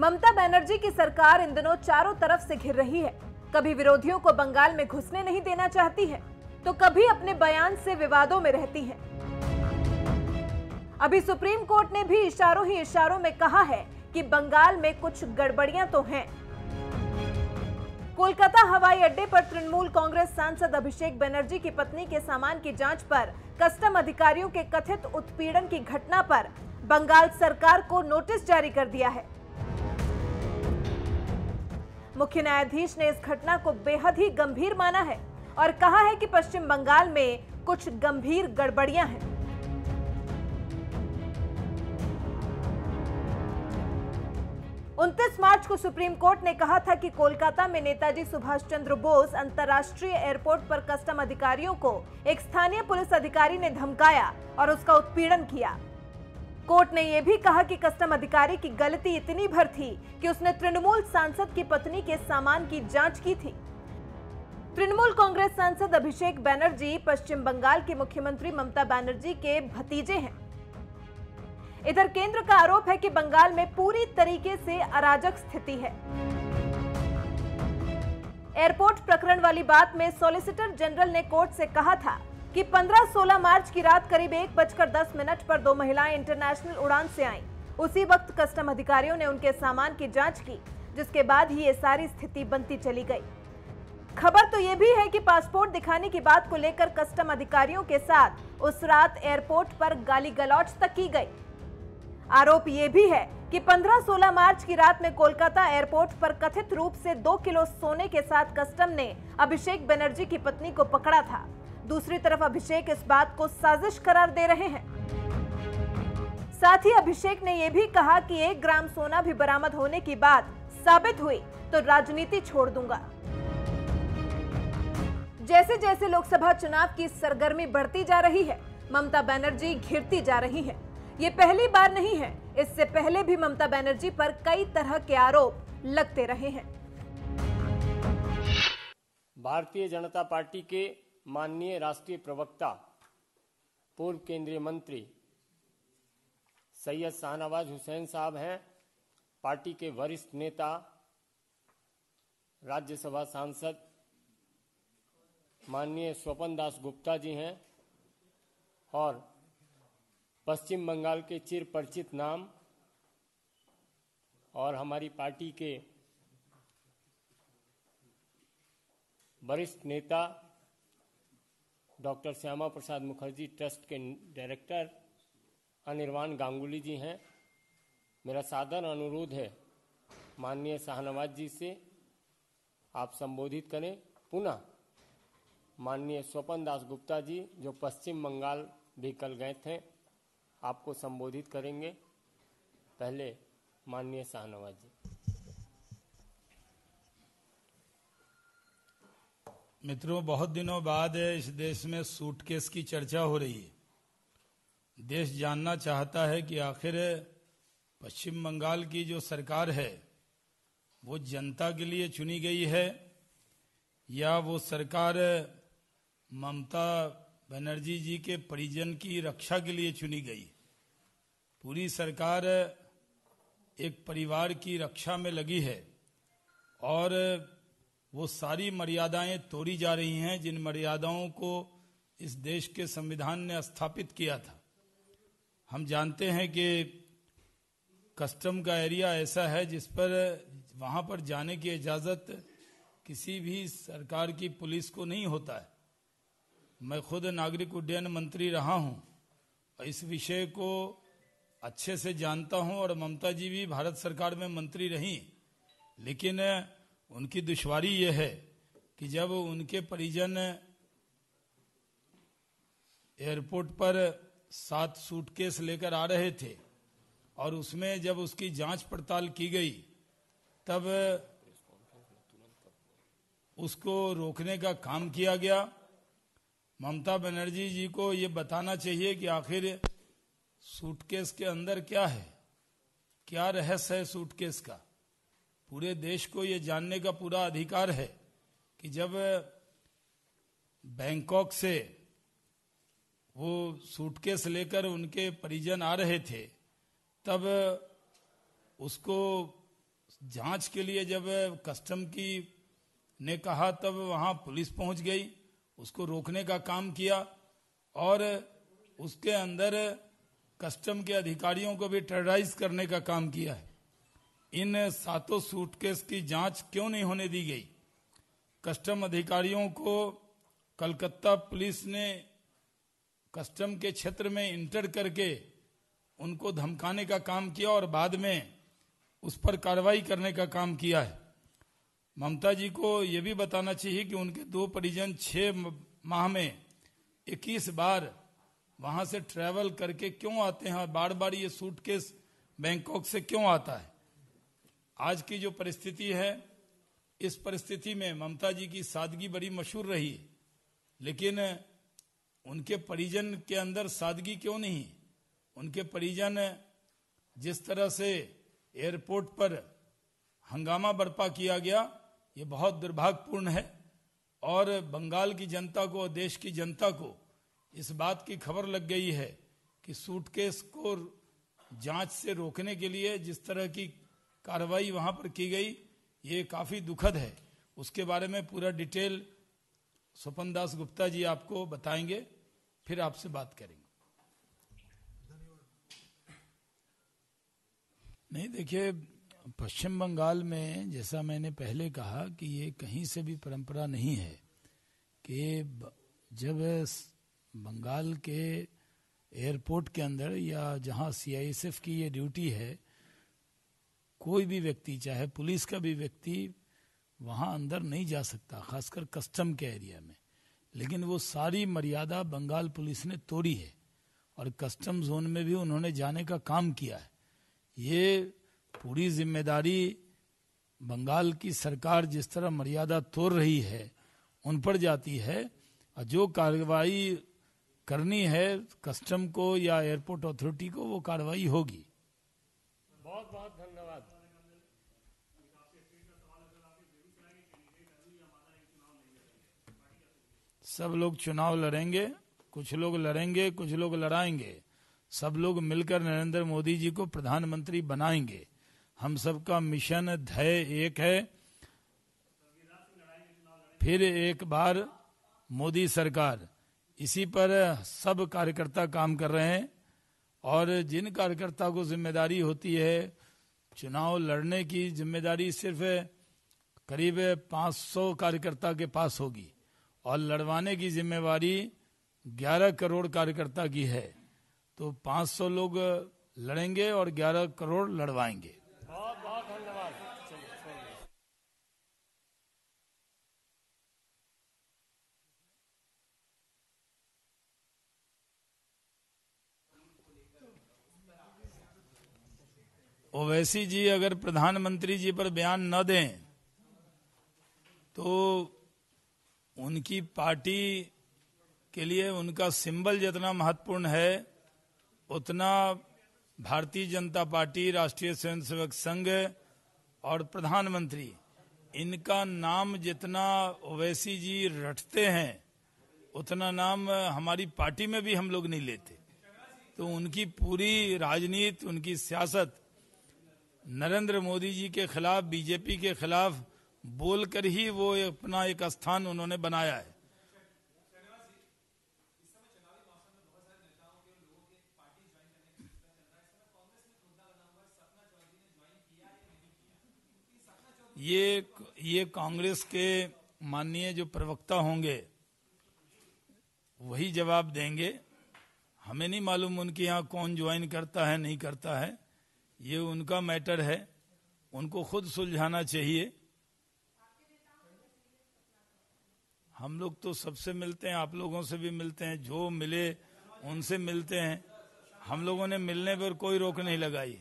ममता बनर्जी की सरकार इन दिनों चारों तरफ से घिर रही है। कभी विरोधियों को बंगाल में घुसने नहीं देना चाहती है, तो कभी अपने बयान से विवादों में रहती है। अभी सुप्रीम कोर्ट ने भी इशारों ही इशारों में कहा है कि बंगाल में कुछ गड़बड़ियां तो हैं। कोलकाता हवाई अड्डे पर तृणमूल कांग्रेस सांसद अभिषेक बनर्जी की पत्नी के सामान की जांच पर कस्टम अधिकारियों के कथित उत्पीड़न की घटना पर बंगाल सरकार को नोटिस जारी कर दिया है। मुख्य न्यायाधीश ने इस घटना को बेहद ही गंभीर माना है और कहा है कि पश्चिम बंगाल में कुछ गंभीर गड़बड़ियां हैं। उनतीस मार्च को सुप्रीम कोर्ट ने कहा था कि कोलकाता में नेताजी सुभाष चंद्र बोस अंतर्राष्ट्रीय एयरपोर्ट पर कस्टम अधिकारियों को एक स्थानीय पुलिस अधिकारी ने धमकाया और उसका उत्पीड़न किया। कोर्ट ने यह भी कहा कि कस्टम अधिकारी की गलती इतनी भर थी कि उसने तृणमूल सांसद की पत्नी के सामान की जांच की थी। तृणमूल कांग्रेस सांसद अभिषेक बनर्जी पश्चिम बंगाल की मुख्यमंत्री ममता बनर्जी के भतीजे हैं। इधर केंद्र का आरोप है कि बंगाल में पूरी तरीके से अराजक स्थिति है। एयरपोर्ट प्रकरण वाली बात में सॉलिसिटर जनरल ने कोर्ट से कहा था कि 15-16 मार्च की रात करीब 1:10 पर दो महिलाएं इंटरनेशनल उड़ान से आईं। उसी वक्त कस्टम अधिकारियों ने उनके सामान की जांच की, जिसके बाद ही ये सारी स्थिति बनती चली गई। खबर तो यह भी है कि पासपोर्ट दिखाने की बात को लेकर कस्टम अधिकारियों के साथ उस रात एयरपोर्ट पर गाली गलौज तक की गई। आरोप यह भी है कि 15-16 मार्च की रात में कोलकाता एयरपोर्ट पर कथित रूप से 2 किलो सोने के साथ कस्टम ने अभिषेक बनर्जी की पत्नी को पकड़ा था। दूसरी तरफ अभिषेक इस बात को साजिश करार दे रहे हैं। साथ ही अभिषेक ने यह भी कहा कि 1 ग्राम सोना भी बरामद होने की बात साबित हुई तो राजनीति छोड़ दूंगा। जैसे जैसे लोकसभा चुनाव की सरगर्मी बढ़ती जा रही है, ममता बनर्जी घिरती जा रही है। ये पहली बार नहीं है, इससे पहले भी ममता बनर्जी पर कई तरह के आरोप लगते रहे हैं। भारतीय जनता पार्टी के माननीय राष्ट्रीय प्रवक्ता पूर्व केंद्रीय मंत्री सैयद शाहनवाज हुसैन साहब हैं। पार्टी के वरिष्ठ नेता राज्यसभा सांसद माननीय स्वपन दास गुप्ता जी हैं और पश्चिम बंगाल के चिर परिचित नाम और हमारी पार्टी के वरिष्ठ नेता डॉक्टर श्यामा प्रसाद मुखर्जी ट्रस्ट के डायरेक्टर अनिर्वाण गांगुली जी हैं। मेरा सादर अनुरोध है माननीय शाहनवाज जी से आप संबोधित करें। पुनः माननीय स्वपन दास गुप्ता जी जो पश्चिम बंगाल भी कल गए थे, आपको संबोधित करेंगे। पहले माननीय शाहनवाज जी। मित्रों, बहुत दिनों बाद इस देश में सूटकेस की चर्चा हो रही है। देश जानना चाहता है कि आखिर पश्चिम बंगाल की जो सरकार है वो जनता के लिए चुनी गई है या वो सरकार ममता बनर्जी जी के परिजन की रक्षा के लिए चुनी गई। पूरी सरकार एक परिवार की रक्षा में लगी है और वो सारी मर्यादाएं तोड़ी जा रही हैं जिन मर्यादाओं को इस देश के संविधान ने स्थापित किया था। हम जानते हैं कि कस्टम का एरिया ऐसा है जिस पर वहां पर जाने की इजाजत किसी भी सरकार की पुलिस को नहीं होता है। मैं खुद नागरिक उड्डयन मंत्री रहा हूं और इस विषय को अच्छे से जानता हूं और ममता जी भी भारत सरकार में मंत्री रहीं, लेकिन उनकी दुश्वारी यह है कि जब उनके परिजन एयरपोर्ट पर 7 सूटकेस लेकर आ रहे थे और उसमें जब उसकी जांच पड़ताल की गई तब उसको रोकने का काम किया गया। ममता बनर्जी जी को ये बताना चाहिए कि आखिर सूटकेस के अंदर क्या है, क्या रहस्य है सूटकेस का। पूरे देश को ये जानने का पूरा अधिकार है कि जब बैंकॉक से वो सूटकेस लेकर उनके परिजन आ रहे थे तब उसको जांच के लिए जब कस्टम की ने कहा तब वहां पुलिस पहुंच गई, उसको रोकने का काम किया और उसके अंदर कस्टम के अधिकारियों को भी टेरराइज करने का काम किया है। इन 7 सूटकेस की जांच क्यों नहीं होने दी गई? कस्टम अधिकारियों को कलकत्ता पुलिस ने कस्टम के क्षेत्र में इंटर करके उनको धमकाने का काम किया और बाद में उस पर कार्रवाई करने का काम किया है। ममता जी को यह भी बताना चाहिए कि उनके 2 परिजन 6 माह में 21 बार वहां से ट्रैवल करके क्यों आते हैं, बार बार ये सूटकेस बैंकॉक से क्यों आता है। आज की जो परिस्थिति है, इस परिस्थिति में ममता जी की सादगी बड़ी मशहूर रही है, लेकिन उनके परिजन के अंदर सादगी क्यों नहीं? उनके परिजन जिस तरह से एयरपोर्ट पर हंगामा बर्पा किया गया, ये बहुत दुर्भाग्यपूर्ण है और बंगाल की जनता को, देश की जनता को इस बात की खबर लग गई है कि सूटकेस को जांच से रोकने के लिए जिस तरह की कार्रवाई वहां पर की गई, ये काफी दुखद है। उसके बारे में पूरा डिटेल स्वपन दास गुप्ता जी आपको बताएंगे, फिर आपसे बात करेंगे। नहीं, देखिए, पश्चिम बंगाल में जैसा मैंने पहले कहा कि ये कहीं से भी परंपरा नहीं है कि जब बंगाल के एयरपोर्ट के अंदर या जहां सीआईएसएफ की ये ड्यूटी है, कोई भी व्यक्ति, चाहे पुलिस का भी व्यक्ति, वहां अंदर नहीं जा सकता, खासकर कस्टम के एरिया में। लेकिन वो सारी मर्यादा बंगाल पुलिस ने तोड़ी है और कस्टम जोन में भी उन्होंने जाने का काम किया है। ये पूरी जिम्मेदारी बंगाल की सरकार जिस तरह मर्यादा तोड़ रही है उन पर जाती है, और जो कार्रवाई करनी है कस्टम को या एयरपोर्ट अथॉरिटी को, वो कार्रवाई होगी। बहुत बहुत धन्यवाद। सब लोग चुनाव लड़ेंगे, कुछ लोग लड़ेंगे, कुछ लोग लड़ाएंगे, सब लोग मिलकर नरेंद्र मोदी जी को प्रधानमंत्री बनाएंगे। हम सबका मिशन ध्येय एक है, फिर एक बार मोदी सरकार। इसी पर सब कार्यकर्ता काम कर रहे हैं और जिन कार्यकर्ता को जिम्मेदारी होती है चुनाव लड़ने की, जिम्मेदारी सिर्फ करीब 500 कार्यकर्ता के पास होगी और लड़वाने की जिम्मेवारी 11 करोड़ कार्यकर्ता की है। तो 500 लोग लड़ेंगे और 11 करोड़ लड़वाएंगे। बहुत बहुत धन्यवाद। ओवैसी जी अगर प्रधानमंत्री जी पर बयान न दें तो उनकी पार्टी के लिए उनका सिंबल जितना महत्वपूर्ण है उतना भारतीय जनता पार्टी, राष्ट्रीय स्वयंसेवक संघ और प्रधानमंत्री, इनका नाम जितना ओवैसी जी रटते हैं उतना नाम हमारी पार्टी में भी हम लोग नहीं लेते। तो उनकी पूरी राजनीति, उनकी सियासत नरेंद्र मोदी जी के खिलाफ, बीजेपी के खिलाफ बोलकर ही वो अपना एक स्थान उन्होंने बनाया है। ये कांग्रेस के माननीय जो प्रवक्ता होंगे वही जवाब देंगे। हमें नहीं मालूम उनके यहाँ कौन ज्वाइन करता है नहीं करता है, ये उनका मैटर है, उनको खुद सुलझाना चाहिए। हम लोग तो सबसे मिलते हैं, आप लोगों से भी मिलते हैं, जो मिले उनसे मिलते हैं। हम लोगों ने मिलने पर कोई रोक नहीं लगाई।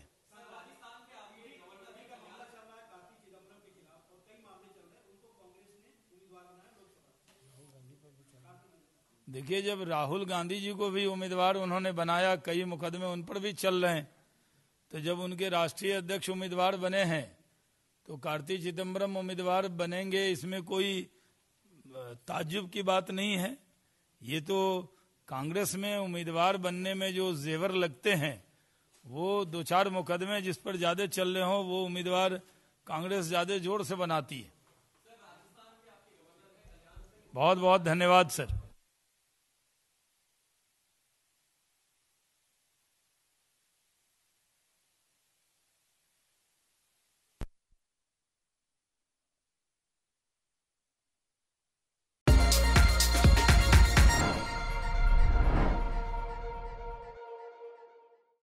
देखिए, जब राहुल गांधी जी को भी उम्मीदवार उन्होंने बनाया, कई मुकदमे उन पर भी चल रहे हैं, तो जब उनके राष्ट्रीय अध्यक्ष उम्मीदवार बने हैं तो कार्ति चिदम्बरम उम्मीदवार बनेंगे, इसमें कोई ताज्जुब की बात नहीं है। ये तो कांग्रेस में उम्मीदवार बनने में जो जेवर लगते हैं वो 2-4 मुकदमे जिस पर ज्यादा चल रहे हो वो उम्मीदवार कांग्रेस ज्यादा जोर से बनाती है। बहुत बहुत धन्यवाद सर।